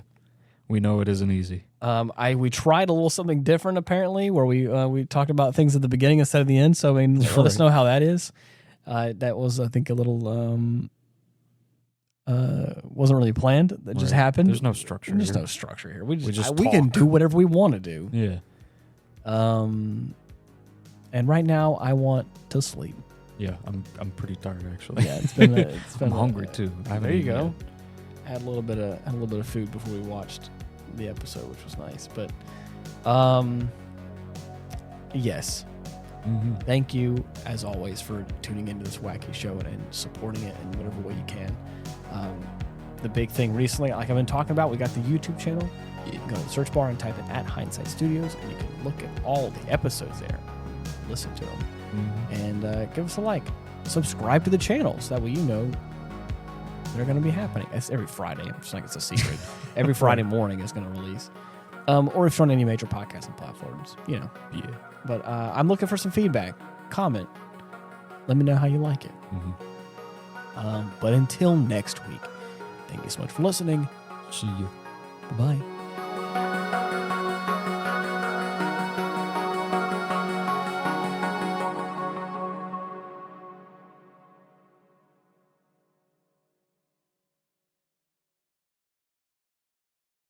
We know it isn't easy. We tried a little something different apparently, where we talked about things at the beginning instead of the end. So I mean, let us know how that is. That was, I think, a little wasn't really planned. That just happened. There's no structure. There's no structure here. We can do whatever we want to do. Yeah. And right now I want to sleep. Yeah, I'm pretty tired actually. Yeah, it's been. I'm hungry too. There you go. Had a little bit of food before we watched the episode, which was nice. But yes. Mm-hmm. Thank you as always for tuning into this wacky show and supporting it in whatever way you can. The big thing recently, like I've been talking about, we got the YouTube channel. You can go to the search bar and type in @Hindsight Studios, and you can look at all the episodes there, listen to them, and give us a like. Subscribe to the channel so that way you know they're going to be happening. It's every Friday. I'm just like it's a secret. Every Friday morning is going to release. Or if you're on any major podcasting platforms, you know. Yeah. But I'm looking for some feedback. Comment. Let me know how you like it. Mm-hmm. But until next week, thank you so much for listening. See you. Bye-bye.